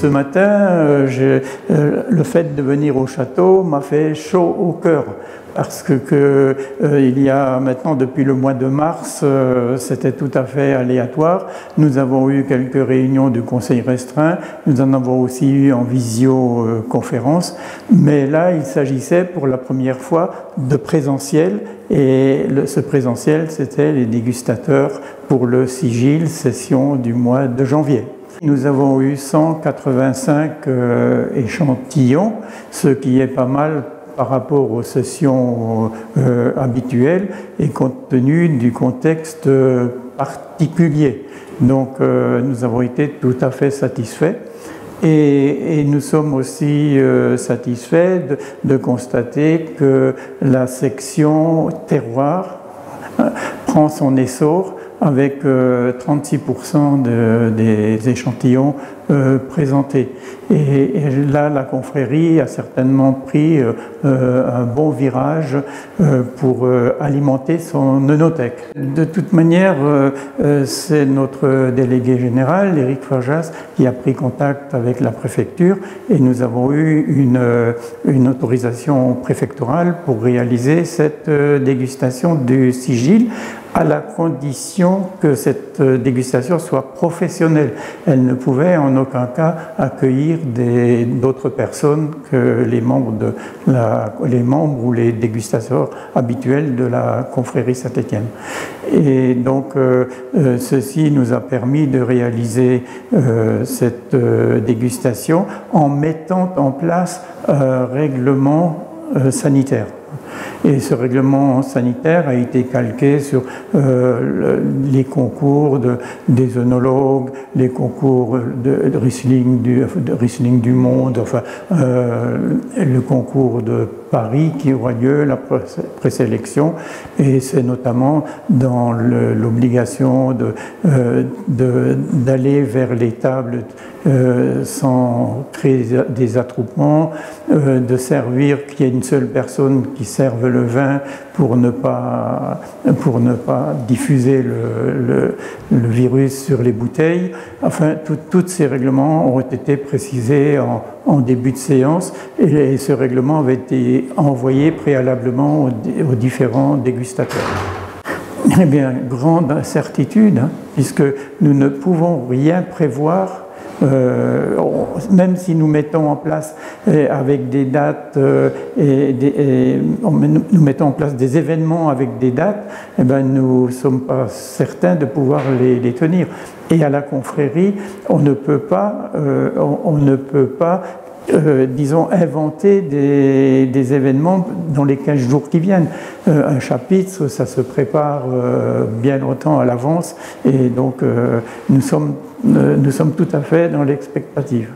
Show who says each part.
Speaker 1: ce matin, le fait de venir au château m'a fait chaud au cœur. Parce que il y a maintenant, depuis le mois de mars, c'était tout à fait aléatoire. Nous avons eu quelques réunions du conseil restreint, nous en avons aussi eu en visioconférence, mais là, il s'agissait pour la première fois de présentiel, et ce présentiel, c'était les dégustateurs pour le sigil session du mois de janvier. Nous avons eu 185 échantillons, ce qui est pas mal par rapport aux sessions habituelles et compte tenu du contexte particulier. Donc nous avons été tout à fait satisfaits et nous sommes aussi satisfaits de constater que la section terroir prend son essor avec 36% des échantillons présentés. Et là, la confrérie a certainement pris un bon virage pour alimenter son œnothèque. De toute manière, c'est notre délégué général, Éric Farjas, qui a pris contact avec la préfecture et nous avons eu une autorisation préfectorale pour réaliser cette dégustation du sigil, à la condition que cette dégustation soit professionnelle. Elle ne pouvait en aucun cas accueillir d'autres personnes que les membres ou les dégustateurs habituels de la confrérie Saint-Étienne. Et donc ceci nous a permis de réaliser cette dégustation en mettant en place un règlement sanitaire. Et ce règlement sanitaire a été calqué sur les concours des œnologues, les concours de Riesling du monde, enfin le concours de Paris qui aura lieu, la présélection, et c'est notamment dans l'obligation d'aller vers les tables sans créer des attroupements, de servir qu'il y ait une seule personne qui serve le vin pour ne pas diffuser le virus sur les bouteilles. Enfin, tous ces règlements ont été précisés en début de séance et ce règlement avait été envoyé préalablement aux différents dégustateurs. Eh bien, grande incertitude, hein, puisque nous ne pouvons rien prévoir. Même si nous mettons en place avec des dates nous mettons en place des événements avec des dates, eh bien, nous ne sommes pas certains de pouvoir les tenir. Et à la confrérie, on ne peut pas disons, inventer des événements dans les 15 jours qui viennent. Un chapitre, ça se prépare bien longtemps à l'avance et donc nous sommes tout à fait dans l'expectative.